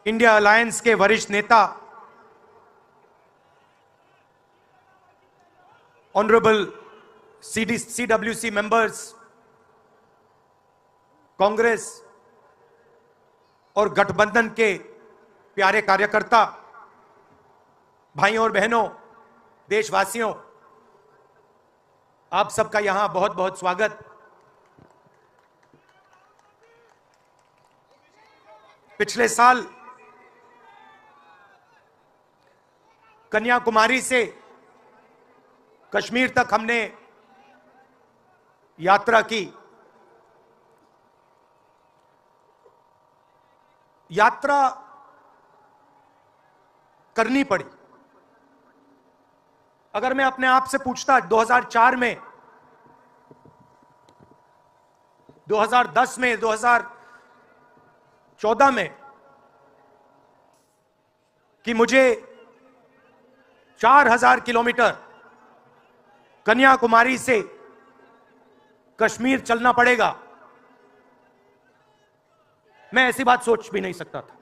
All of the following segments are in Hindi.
इंडिया अलायंस के वरिष्ठ नेता ऑनरेबल CWC मेंबर्स, कांग्रेस और गठबंधन के प्यारे कार्यकर्ता, भाइयों और बहनों, देशवासियों, आप सबका यहां बहुत बहुत स्वागत। पिछले साल कन्याकुमारी से कश्मीर तक हमने यात्रा की। यात्रा करनी पड़ी। अगर मैं अपने आप से पूछता 2004 में, 2010 में, 2014 में कि मुझे 4000 किलोमीटर कन्याकुमारी से कश्मीर चलना पड़ेगा, मैं ऐसी बात सोच भी नहीं सकता था।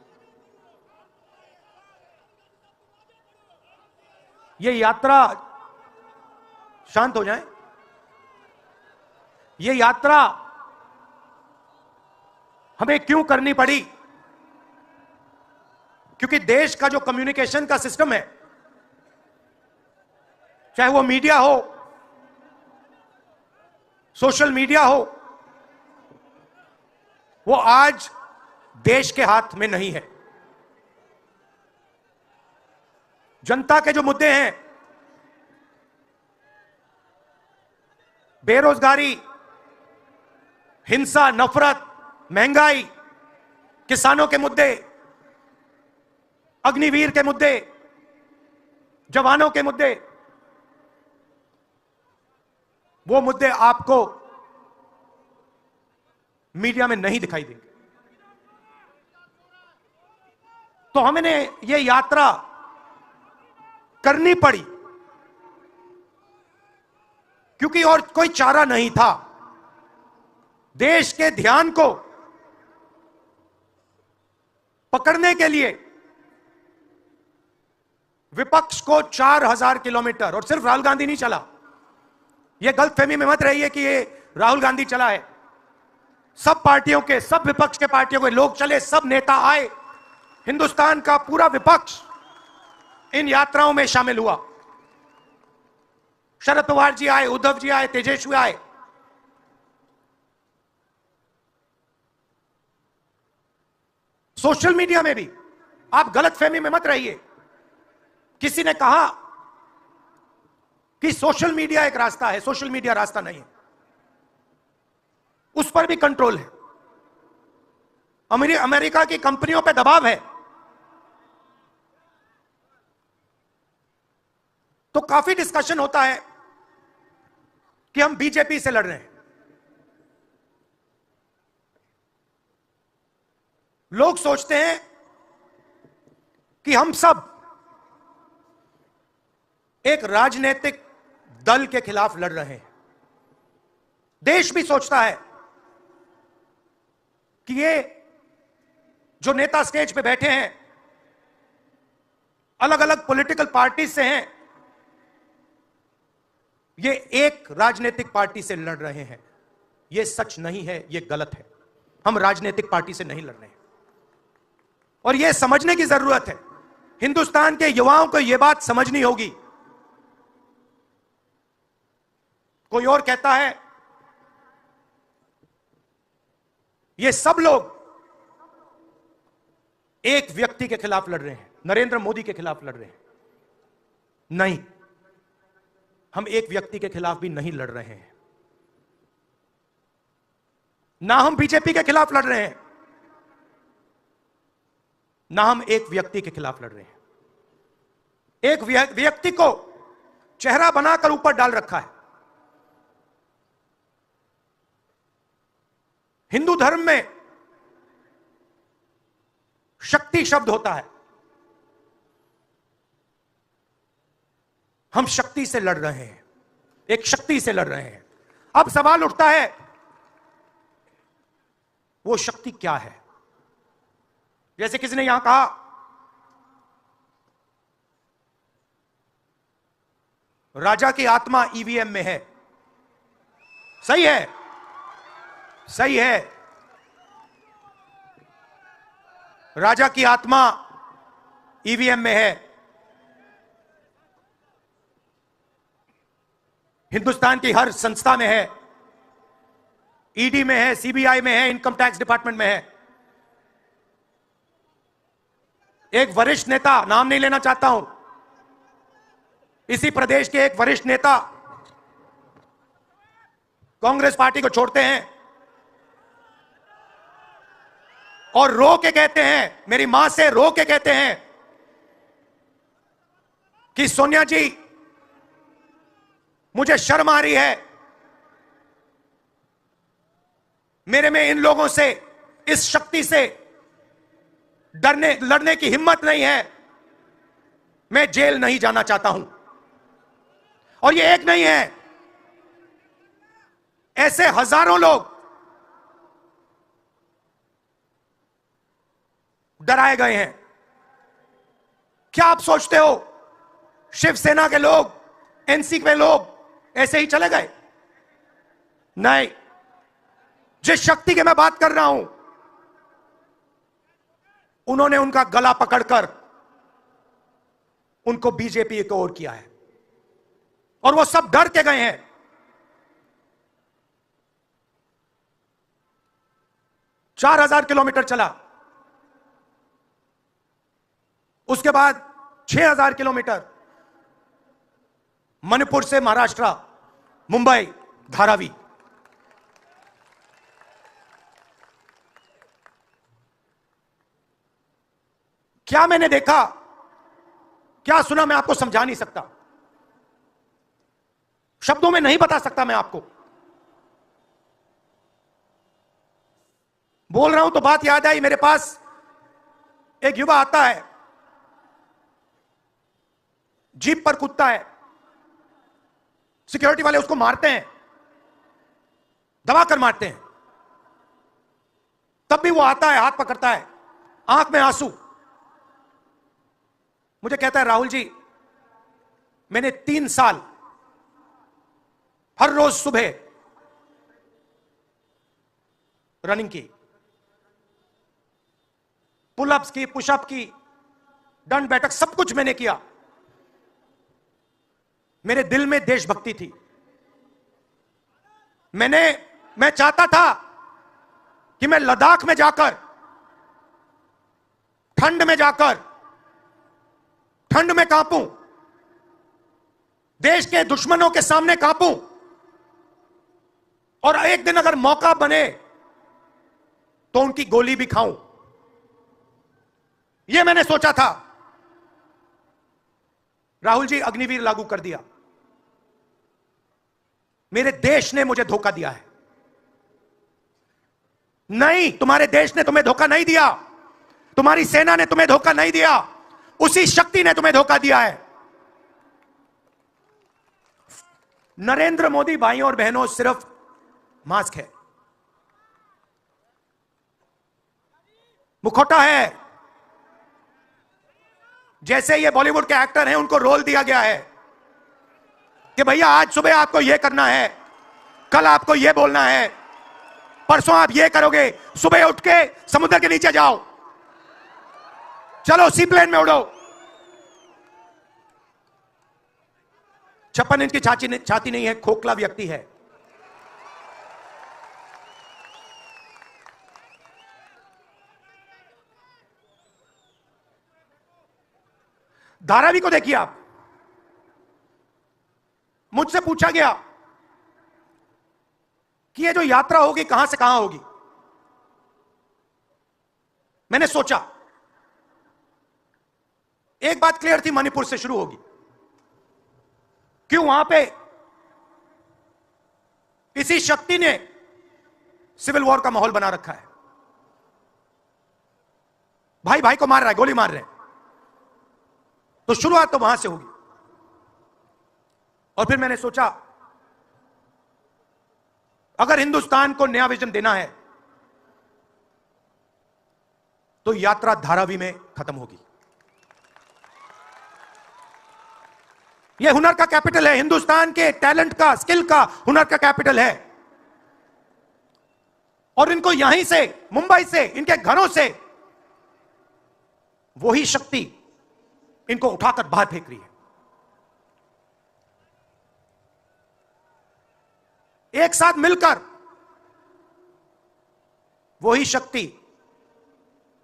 ये यात्रा, शांत हो जाएं, ये यात्रा हमें क्यों करनी पड़ी? क्योंकि देश का जो कम्युनिकेशन का सिस्टम है, चाहे वो मीडिया हो, सोशल मीडिया हो, वो आज देश के हाथ में नहीं है। जनता के जो मुद्दे हैं, बेरोजगारी, हिंसा, नफरत, महंगाई, किसानों के मुद्दे, अग्निवीर के मुद्दे, जवानों के मुद्दे, वो मुद्दे आपको मीडिया में नहीं दिखाई देंगे। तो हमने ये यात्रा करनी पड़ी क्योंकि और कोई चारा नहीं था। देश के ध्यान को पकड़ने के लिए विपक्ष को 4000 किलोमीटर, और सिर्फ राहुल गांधी नहीं चला, यह गलतफहमी में मत रहिए कि ये राहुल गांधी चला है। सब पार्टियों के, सब विपक्ष के पार्टियों के लोग चले, सब नेता आए, हिंदुस्तान का पूरा विपक्ष इन यात्राओं में शामिल हुआ। शरद पवार जी आए, उद्धव जी आए, तेजस्वी आए। सोशल मीडिया में भी आप गलतफहमी में मत रहिए। किसी ने कहा कि सोशल मीडिया एक रास्ता है, सोशल मीडिया रास्ता नहीं है। उस पर भी कंट्रोल है। अमेरिका की कंपनियों पर दबाव है। तो काफी डिस्कशन होता है कि हम बीजेपी से लड़ रहे हैं। लोग सोचते हैं कि हम सब एक राजनीतिक दल के खिलाफ लड़ रहे हैं। देश भी सोचता है कि ये जो नेता स्टेज पे बैठे हैं, अलग अलग पॉलिटिकल पार्टी से हैं, ये एक राजनीतिक पार्टी से लड़ रहे हैं। ये सच नहीं है, ये गलत है। हम राजनीतिक पार्टी से नहीं लड़ रहे हैं और ये समझने की जरूरत है। हिंदुस्तान के युवाओं को यह बात समझनी होगी। कोई और कहता है ये सब लोग एक व्यक्ति के खिलाफ लड़ रहे हैं, नरेंद्र मोदी के खिलाफ लड़ रहे हैं। नहीं, हम एक व्यक्ति के खिलाफ भी नहीं लड़ रहे हैं। ना हम बीजेपी के खिलाफ लड़ रहे हैं, ना हम एक व्यक्ति के खिलाफ लड़ रहे हैं। एक व्यक्ति को चेहरा बनाकर ऊपर डाल रखा है। हिंदू धर्म में शक्ति शब्द होता है। हम शक्ति से लड़ रहे हैं, एक शक्ति से लड़ रहे हैं। अब सवाल उठता है वो शक्ति क्या है? जैसे किसी ने यहां कहा राजा की आत्मा ईवीएम में है। सही है, सही है। राजा की आत्मा ईवीएम में है। हिंदुस्तान की हर संस्था में है, ईडी में है, सीबीआई में है, इनकम टैक्स डिपार्टमेंट में है। एक वरिष्ठ नेता, नाम नहीं लेना चाहता हूं, इसी प्रदेश के एक वरिष्ठ नेता कांग्रेस पार्टी को छोड़ते हैं और रो के कहते हैं, मेरी मां से रो के कहते हैं कि सोनिया जी मुझे शर्म आ रही है, मेरे में इन लोगों से, इस शक्ति से लड़ने की हिम्मत नहीं है, मैं जेल नहीं जाना चाहता हूं। और ये एक नहीं है, ऐसे हजारों लोग डराए गए हैं। क्या आप सोचते हो शिवसेना के लोग, एनसी के लोग ऐसे ही चले गए? नहीं। जिस शक्ति की मैं बात कर रहा हूं, उन्होंने उनका गला पकड़कर उनको बीजेपी की ओर किया है और वो सब डर के गए हैं। चार 4,000 किलोमीटर चला, उसके बाद 6,000 किलोमीटर मणिपुर से महाराष्ट्र, मुंबई, धारावी। क्या मैंने देखा, क्या सुना, मैं आपको समझा नहीं सकता, शब्दों में नहीं बता सकता मैं आपको। बोल रहा हूं तो बात याद आई, मेरे पास एक युवा आता है, जीप पर कूदता है, सिक्योरिटी वाले उसको मारते हैं, दबाकर मारते हैं, तब भी वो आता है, हाथ पकड़ता है, आंख में आंसू। मुझे कहता है राहुल जी, मैंने 3 साल हर रोज सुबह रनिंग की, पुलअप्स की, पुशअप की, दंड बैठक, सब कुछ मैंने किया। मेरे दिल में देशभक्ति थी। मैं चाहता था कि मैं लद्दाख में जाकर, ठंड में जाकर, ठंड में कांपूं, देश के दुश्मनों के सामने कांपूं, और एक दिन अगर मौका बने तो उनकी गोली भी खाऊं। यह मैंने सोचा था। राहुल जी, अग्निवीर लागू कर दिया। मेरे देश ने मुझे धोखा दिया है। नहीं, तुम्हारे देश ने तुम्हें धोखा नहीं दिया, तुम्हारी सेना ने तुम्हें धोखा नहीं दिया, उसी शक्ति ने तुम्हें धोखा दिया है। नरेंद्र मोदी भाइयों और बहनों सिर्फ मास्क है, मुखौटा है। जैसे ये बॉलीवुड के एक्टर हैं, उनको रोल दिया गया है कि भैया आज सुबह आपको यह करना है, कल आपको यह बोलना है, परसों आप यह करोगे, सुबह उठ के समुद्र के नीचे जाओ, चलो सी प्लेन में उड़ो। 56 इंच की छाती नहीं है, खोखला व्यक्ति है। धारावी को देखिए आप। मुझसे पूछा गया कि ये जो यात्रा होगी कहां से कहां होगी। मैंने सोचा, एक बात क्लियर थी, मणिपुर से शुरू होगी। क्यों? वहां पे इसी शक्ति ने सिविल वॉर का माहौल बना रखा है। भाई भाई को मार रहा है, गोली मार रहे हैं, तो शुरुआत तो वहां से होगी। और फिर मैंने सोचा, अगर हिंदुस्तान को नया विजन देना है तो यात्रा धारावी में खत्म होगी। यह हुनर का कैपिटल है, हिंदुस्तान के टैलेंट का, स्किल का, हुनर का कैपिटल है। और इनको यहीं से, मुंबई से, इनके घरों से वही शक्ति इनको उठाकर बाहर फेंक रही है। एक साथ मिलकर वही शक्ति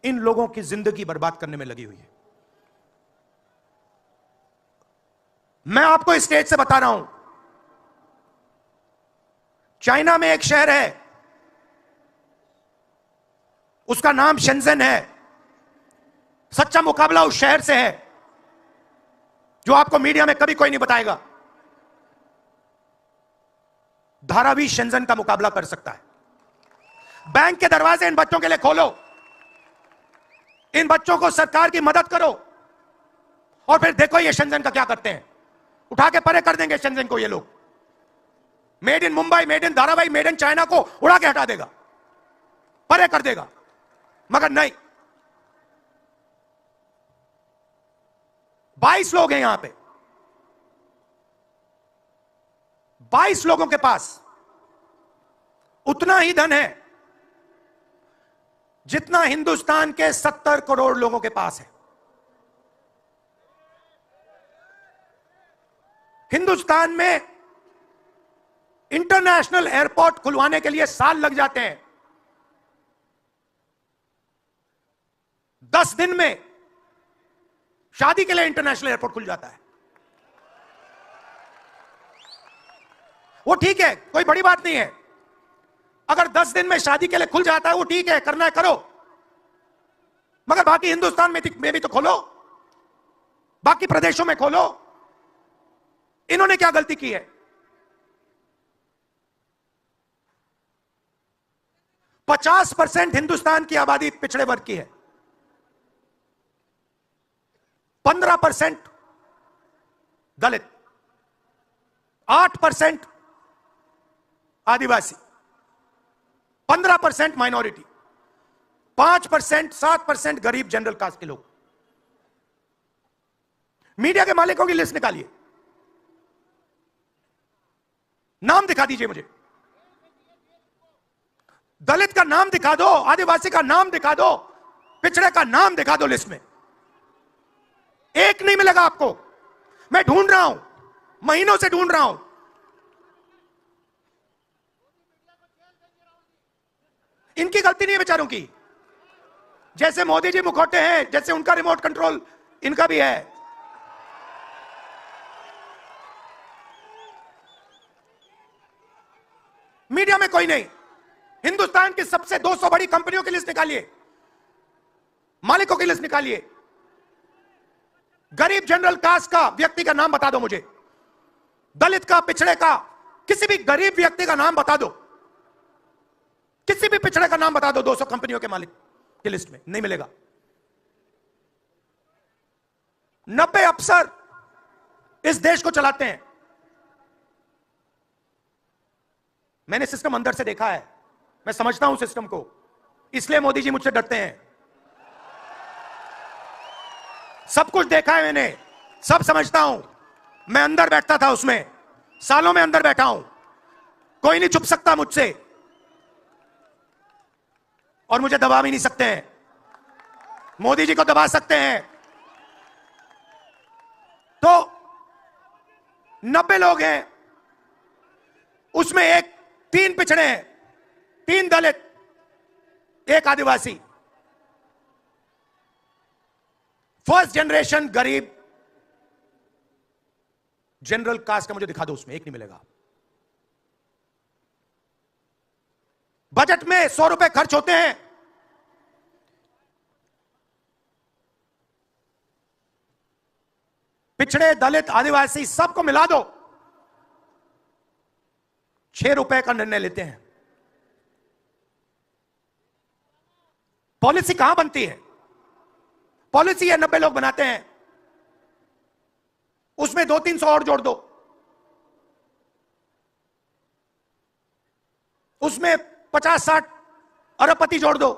इन लोगों की जिंदगी बर्बाद करने में लगी हुई है। मैं आपको इस स्टेज से बता रहा हूं, चाइना में एक शहर है, उसका नाम शेंजन है। सच्चा मुकाबला उस शहर से है जो आपको मीडिया में कभी कोई नहीं बताएगा। धारावी शेंजन का मुकाबला कर सकता है। बैंक के दरवाजे इन बच्चों के लिए खोलो, इन बच्चों को सरकार की मदद करो, और फिर देखो ये शेंजन का क्या करते हैं। उठा के परे कर देंगे शेंजन को ये लोग। Made in Mumbai, made in Dharavi, made in China को उड़ा के हटा देगा, परे कर देगा। मगर नहीं, 22 लोग हैं यहां पे, 22 लोगों के पास उतना ही धन है जितना हिंदुस्तान के 70 करोड़ लोगों के पास है। हिंदुस्तान में इंटरनेशनल एयरपोर्ट खुलवाने के लिए साल लग जाते हैं। 10 दिन में शादी के लिए इंटरनेशनल एयरपोर्ट खुल जाता है। वो ठीक है, कोई बड़ी बात नहीं है। अगर 10 दिन में शादी के लिए खुल जाता है वो ठीक है, करना है करो, मगर बाकी हिंदुस्तान में भी तो खोलो, बाकी प्रदेशों में खोलो। इन्होंने क्या गलती की है? पचास 50% हिंदुस्तान की आबादी पिछड़े वर्ग की है, 15% दलित, 8% आदिवासी, 15% माइनॉरिटी, 5%, 7% गरीब जनरल कास्ट के लोग। मीडिया के मालिकों की लिस्ट निकालिए, नाम दिखा दीजिए मुझे। दलित का नाम दिखा दो, आदिवासी का नाम दिखा दो, पिछड़े का नाम दिखा दो लिस्ट में। एक नहीं मिलेगा आपको। मैं ढूंढ रहा हूं, महीनों से ढूंढ रहा हूं। इनकी गलती नहीं है बेचारों की। जैसे मोदी जी मुखौटे हैं, जैसे उनका रिमोट कंट्रोल इनका भी है। मीडिया में कोई नहीं। हिंदुस्तान की सबसे 200 बड़ी कंपनियों की लिस्ट निकालिए, मालिकों की लिस्ट निकालिए। गरीब जनरल कास्ट का व्यक्ति का नाम बता दो मुझे, दलित का, पिछड़े का, किसी भी गरीब व्यक्ति का नाम बता दो, किसी भी पिछड़े का नाम बता दो 200 कंपनियों के मालिक की लिस्ट में, नहीं मिलेगा। 90 अफसर इस देश को चलाते हैं। मैंने सिस्टम अंदर से देखा है, मैं समझता हूं सिस्टम को, इसलिए मोदी जी मुझसे डरते हैं। सब कुछ देखा है मैंने, सब समझता हूं। मैं अंदर बैठता था उसमें, सालों में अंदर बैठा हूं। कोई नहीं छुप सकता मुझसे, और मुझे दबा भी नहीं सकते हैं। मोदी जी को दबा सकते हैं। तो 90 लोग हैं, उसमें 3 पिछड़े हैं, 3 दलित, 1 आदिवासी। फर्स्ट जनरेशन गरीब जनरल कास्ट का मुझे दिखा दो, उसमें एक नहीं मिलेगा। बजट में 100 रुपए खर्च होते हैं, पिछड़े, दलित, आदिवासी सबको मिला दो, 6 रुपए का निर्णय लेते हैं। पॉलिसी कहां बनती है? पॉलिसी है 90 लोग बनाते हैं, उसमें 200-300 और जोड़ दो, उसमें 50-60 अरबपति जोड़ दो,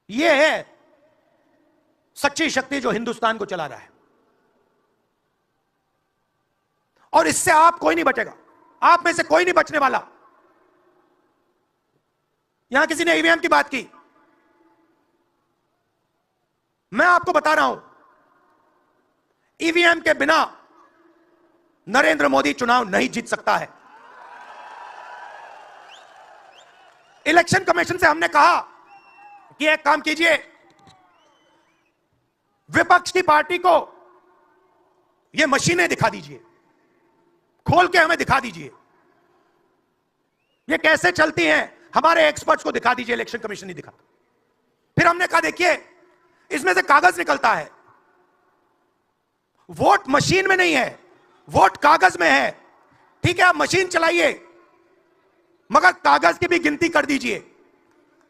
यह है सच्ची शक्ति जो हिंदुस्तान को चला रहा है, और इससे आप कोई नहीं बचेगा। आप में से कोई नहीं बचने वाला। यहां किसी ने ईवीएम की बात की, मैं आपको बता रहा हूं, ईवीएम के बिना नरेंद्र मोदी चुनाव नहीं जीत सकता है। इलेक्शन कमीशन से हमने कहा कि एक काम कीजिए, विपक्ष की पार्टी को ये मशीनें दिखा दीजिए, खोल के हमें दिखा दीजिए ये कैसे चलती हैं, हमारे एक्सपर्ट्स को दिखा दीजिए। इलेक्शन कमीशन नहीं दिखाता। फिर हमने कहा देखिए, इसमें से कागज निकलता है, वोट मशीन में नहीं है, वोट कागज में है। ठीक है, आप मशीन चलाइए, मगर कागज की भी गिनती कर दीजिए।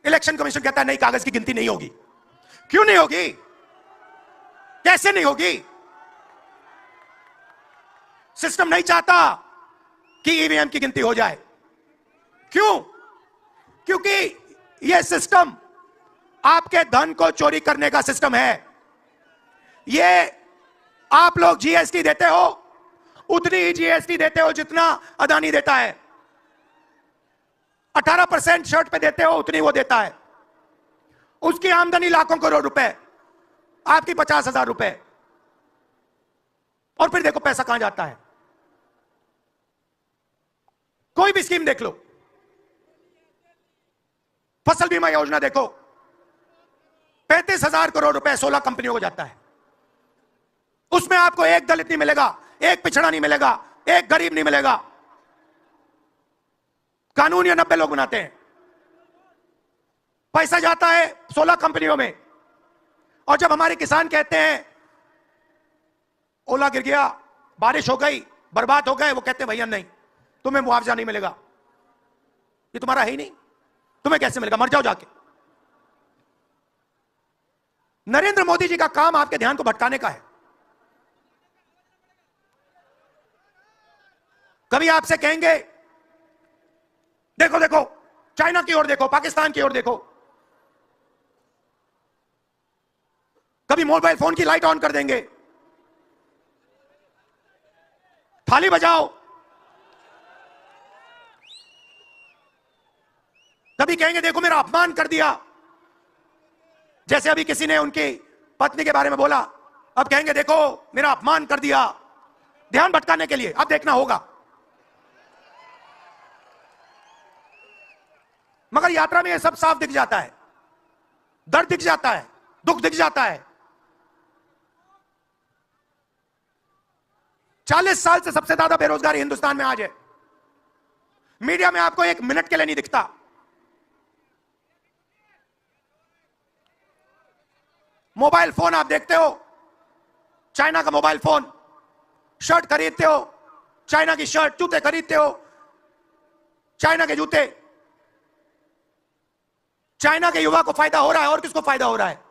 इलेक्शन कमीशन कहता है नहीं, कागज की गिनती नहीं होगी। क्यों नहीं होगी? कैसे नहीं होगी? सिस्टम नहीं चाहता कि ईवीएम की गिनती हो जाए। क्यों? क्योंकि यह सिस्टम आपके धन को चोरी करने का सिस्टम है। यह आप लोग जीएसटी देते हो, उतनी ही जीएसटी देते हो जितना अदानी देता है। 18% शर्ट पे देते हो, उतनी वो देता है। उसकी आमदनी लाखों करोड़ रुपए, आपकी 50,000 रुपए। और फिर देखो पैसा कहां जाता है। कोई भी स्कीम देख लो, फसल बीमा योजना देखो, 35,000 करोड़ रुपए 16 कंपनियों को जाता है। उसमें आपको एक दलित नहीं मिलेगा, एक पिछड़ा नहीं मिलेगा, एक गरीब नहीं मिलेगा। कानून ये 90 लोग बनाते हैं। पैसा जाता है 16 कंपनियों में। और जब हमारे किसान कहते हैं ओला गिर गया, बारिश हो गई, बर्बाद हो गए, वो कहते हैं भैया नहीं, तुम्हें मुआवजा नहीं मिलेगा, ये तुम्हारा है ही नहीं, तुम्हें कैसे मिलेगा, मर जाओ जाके। नरेंद्र मोदी जी का काम आपके ध्यान को भटकाने का है। कभी आपसे कहेंगे देखो देखो चाइना की ओर देखो, पाकिस्तान की ओर देखो। कभी मोबाइल फोन की लाइट ऑन कर देंगे, थाली बजाओ। कभी कहेंगे देखो मेरा अपमान कर दिया, जैसे अभी किसी ने उनकी पत्नी के बारे में बोला, अब कहेंगे देखो मेरा अपमान कर दिया। ध्यान भटकाने के लिए। अब देखना होगा। मगर यात्रा में यह सब साफ दिख जाता है, दर्द दिख जाता है, दुख दिख जाता है। 40 साल से सबसे ज्यादा बेरोजगारी हिंदुस्तान में आज है। मीडिया में आपको एक मिनट के लिए नहीं दिखता। मोबाइल फोन आप देखते हो, चाइना का मोबाइल फोन, शर्ट खरीदते हो, चाइना की शर्ट, जूते खरीदते हो, चाइना के जूते। चाइना के युवा को फायदा हो रहा है, और किसको फायदा हो रहा है?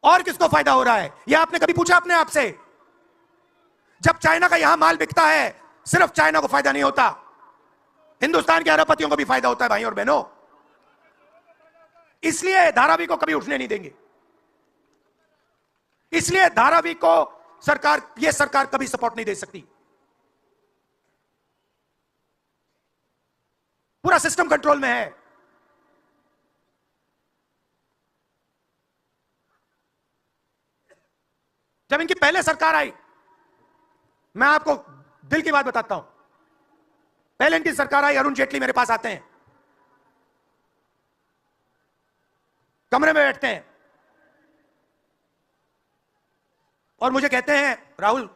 और किसको फायदा हो रहा है? यह आपने कभी पूछा अपने आप से? जब चाइना का यहां माल बिकता है, सिर्फ चाइना को फायदा नहीं होता, हिंदुस्तान के अरबपतियों को भी फायदा होता है भाई और बहनों। इसलिए धारावी को कभी उठने नहीं देंगे। इसलिए धारावी को यह सरकार कभी सपोर्ट नहीं दे सकती। पूरा सिस्टम कंट्रोल में है। जब इनकी पहले सरकार आई, मैं आपको दिल की बात बताता हूं, पहले इनकी सरकार आई, अरुण जेटली मेरे पास आते हैं, कमरे में बैठते हैं और मुझे कहते हैं राहुल,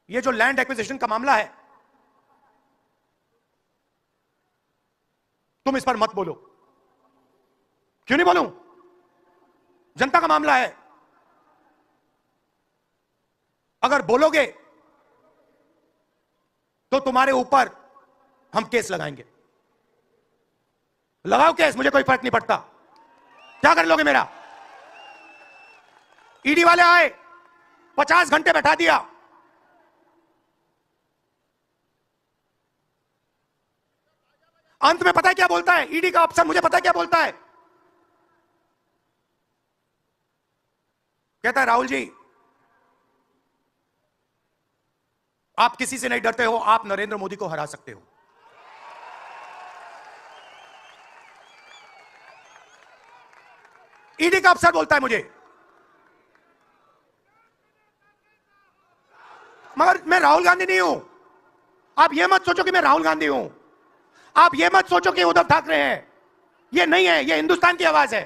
ये जो लैंड एक्विजिशन का मामला है, तुम इस पर मत बोलो। क्यों नहीं बोलूं? जनता का मामला है। अगर बोलोगे तो तुम्हारे ऊपर हम केस लगाएंगे। लगाओ केस, मुझे कोई फर्क नहीं पड़ता। क्या कर लोगे मेरा? ईडी वाले आए, 50 घंटे बैठा दिया। अंत में पता है क्या बोलता है ईडी का अफसर? मुझे पता है क्या बोलता है? कहता है राहुल जी, आप किसी से नहीं डरते हो, आप नरेंद्र मोदी को हरा सकते हो। ईडी का अफसर बोलता है मुझे, मगर मैं राहुल गांधी नहीं हूं। आप ये मत सोचो कि मैं राहुल गांधी हूं, आप ये मत सोचो कि उद्धव ठाकरे हैं। ये नहीं है, ये हिंदुस्तान की आवाज है।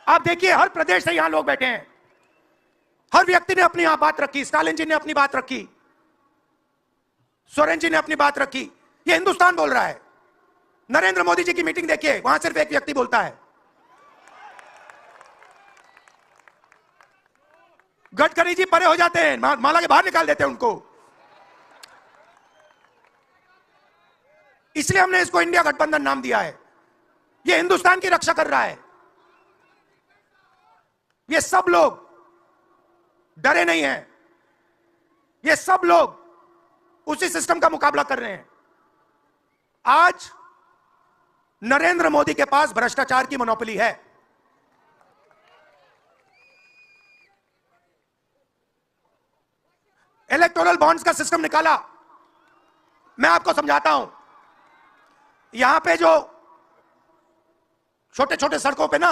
आप देखिए, हर प्रदेश से यहां लोग बैठे हैं, हर व्यक्ति ने अपनी यहां बात रखी। स्टालिन जी ने अपनी बात रखी, सोरेन जी ने अपनी बात रखी। ये हिंदुस्तान बोल रहा है। नरेंद्र मोदी जी की मीटिंग देखिए, वहां सिर्फ एक व्यक्ति बोलता है। गडकरी जी परे हो जाते हैं, माला के बाहर निकाल देते हैं उनको। इसलिए हमने इसको इंडिया गठबंधन नाम दिया है। ये हिंदुस्तान की रक्षा कर रहा है। ये सब लोग डरे नहीं हैं, ये सब लोग उसी सिस्टम का मुकाबला कर रहे हैं। आज नरेंद्र मोदी के पास भ्रष्टाचार की मोनोपोली है। इलेक्टोरल बॉन्ड्स का सिस्टम निकाला। मैं आपको समझाता हूं। यहां पे जो छोटे छोटे सड़कों पे ना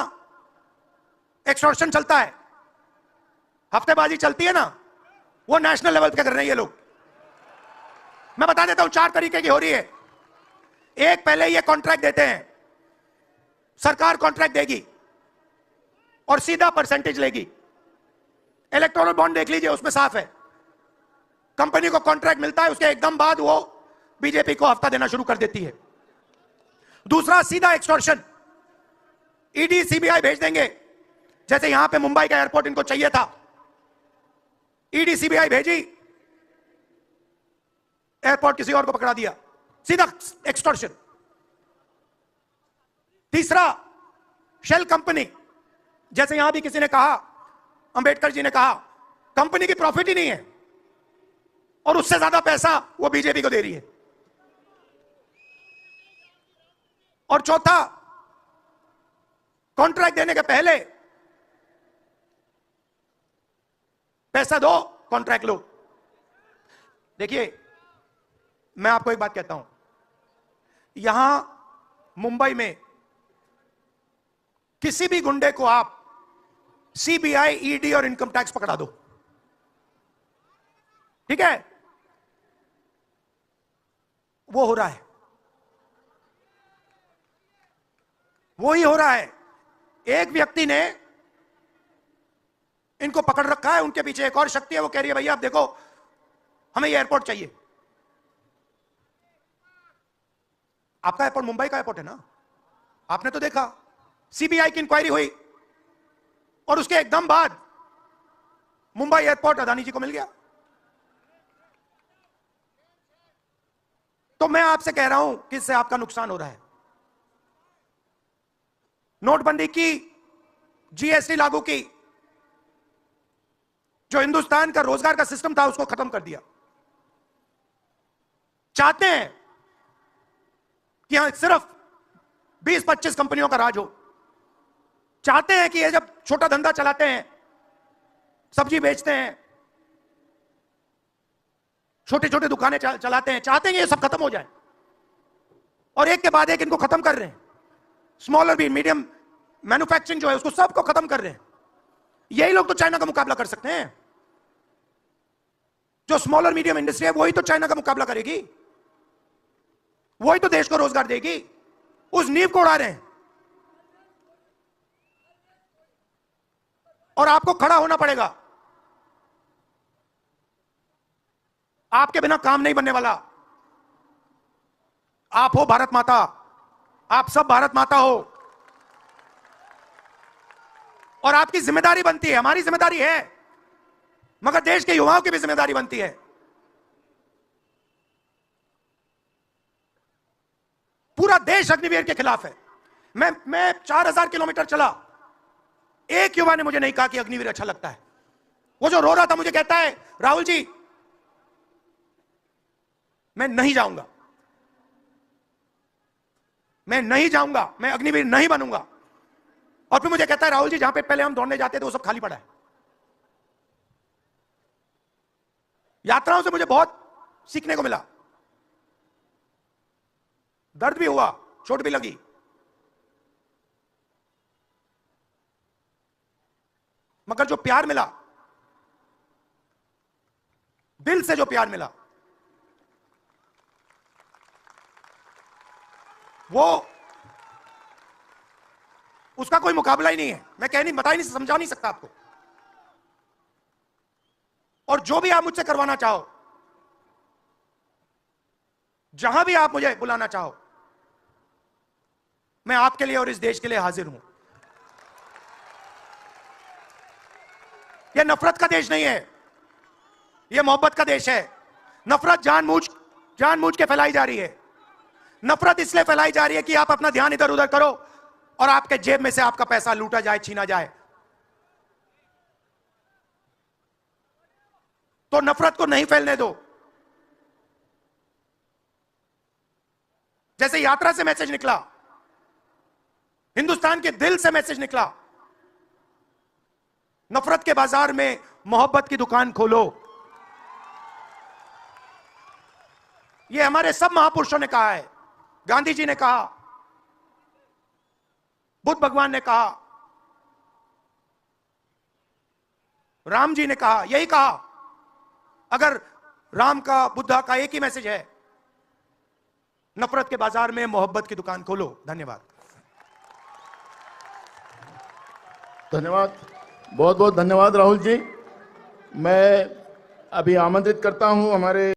एक्सटॉर्शन चलता है, हफ्तेबाजी चलती है ना, वो नेशनल लेवल पे कर रहे हैं ये लोग। मैं बता देता हूं, 4 तरीके की हो रही है। एक, पहले ये कॉन्ट्रैक्ट देते हैं, सरकार कॉन्ट्रैक्ट देगी और सीधा परसेंटेज लेगी। इलेक्टोरल बॉन्ड देख लीजिए, उसमें साफ है। कंपनी को कॉन्ट्रैक्ट मिलता है, उसके एकदम बाद वो बीजेपी को हफ्ता देना शुरू कर देती है। दूसरा, सीधा एक्सटॉर्शन। ईडी सीबीआई भेज देंगे। जैसे यहां पे मुंबई का एयरपोर्ट इनको चाहिए था, ईडी सीबीआई भेजी, एयरपोर्ट किसी और को पकड़ा दिया, सीधा एक्सटॉर्शन। तीसरा, शेल कंपनी। जैसे यहां भी किसी ने कहा, अंबेडकर जी ने कहा, कंपनी की प्रॉफिट ही नहीं है और उससे ज्यादा पैसा वो बीजेपी को दे रही है। और चौथा, कॉन्ट्रैक्ट देने के पहले पैसा दो, कॉन्ट्रैक्ट लो। देखिए, मैं आपको एक बात कहता हूं, यहां मुंबई में किसी भी गुंडे को आप सीबीआई, ईडी और इनकम टैक्स पकड़ा दो, ठीक है, वो हो रहा है, वो ही हो रहा है। एक व्यक्ति ने इनको पकड़ रखा है, उनके पीछे एक और शक्ति है, वो कह रही है भैया आप देखो, हमें ये एयरपोर्ट चाहिए। आपका एयरपोर्ट मुंबई का एयरपोर्ट है ना, आपने तो देखा, सीबीआई की इंक्वायरी हुई और उसके एकदम बाद मुंबई एयरपोर्ट अदानी जी को मिल गया। तो मैं आपसे कह रहा हूं कि इससे आपका नुकसान हो रहा है। नोटबंदी की, जीएसटी लागू की, जो हिंदुस्तान का रोजगार का सिस्टम था उसको खत्म कर दिया। चाहते हैं कि यहां सिर्फ 20-25 कंपनियों का राज हो। चाहते हैं कि ये जब छोटा धंधा चलाते हैं, सब्जी बेचते हैं, छोटे छोटे दुकानें चलाते हैं, चाहते हैं कि ये सब खत्म हो जाए और एक के बाद एक इनको खत्म कर रहे हैं। स्मॉल और भी मीडियम मैन्युफैक्चरिंग जो है उसको सबको खत्म कर रहे हैं। यही लोग तो चाइना का मुकाबला कर सकते हैं। जो स्मॉल और मीडियम इंडस्ट्री है वही तो चाइना का मुकाबला करेगी, वही तो देश को रोजगार देगी। उस नींव को उड़ा रहे हैं और आपको खड़ा होना पड़ेगा। आपके बिना काम नहीं बनने वाला। आप हो भारत माता, आप सब भारत माता हो और आपकी जिम्मेदारी बनती है, हमारी जिम्मेदारी है, मगर देश के युवाओं की भी जिम्मेदारी बनती है। पूरा देश अग्निवीर के खिलाफ है। मैं 4000 किलोमीटर चला, एक युवा ने मुझे नहीं कहा कि अग्निवीर अच्छा लगता है। वो जो रो रहा था मुझे कहता है राहुल जी मैं नहीं जाऊंगा, मैं नहीं जाऊंगा, मैं अग्निवीर नहीं बनूंगा। और फिर मुझे कहता है राहुल जी जहां पे पहले हम दौड़ने जाते थे वो सब खाली पड़ा है। यात्राओं से मुझे बहुत सीखने को मिला, दर्द भी हुआ, चोट भी लगी, मगर जो प्यार मिला, दिल से जो प्यार मिला, वो उसका कोई मुकाबला ही नहीं है। मैं कह नहीं, बता ही नहीं, समझा नहीं सकता आपको। और जो भी आप मुझसे करवाना चाहो, जहां भी आप मुझे बुलाना चाहो, मैं आपके लिए और इस देश के लिए हाजिर हूं। यह नफरत का देश नहीं है, यह मोहब्बत का देश है। नफरत जानबूझ के फैलाई जा रही है। नफरत इसलिए फैलाई जा रही है कि आप अपना ध्यान इधर उधर करो और आपके जेब में से आपका पैसा लूटा जाए, छीना जाए। तो नफरत को नहीं फैलने दो। जैसे यात्रा से मैसेज निकला, हिंदुस्तान के दिल से मैसेज निकला, नफरत के बाजार में मोहब्बत की दुकान खोलो। यह हमारे सब महापुरुषों ने कहा है। गांधी जी ने कहा, बुद्ध भगवान ने कहा, राम जी ने कहा, यही कहा। अगर राम का, बुद्धा का एक ही मैसेज है, नफरत के बाजार में मोहब्बत की दुकान खोलो। धन्यवाद। धन्यवाद, बहुत बहुत धन्यवाद राहुल जी। मैं अभी आमंत्रित करता हूं हमारे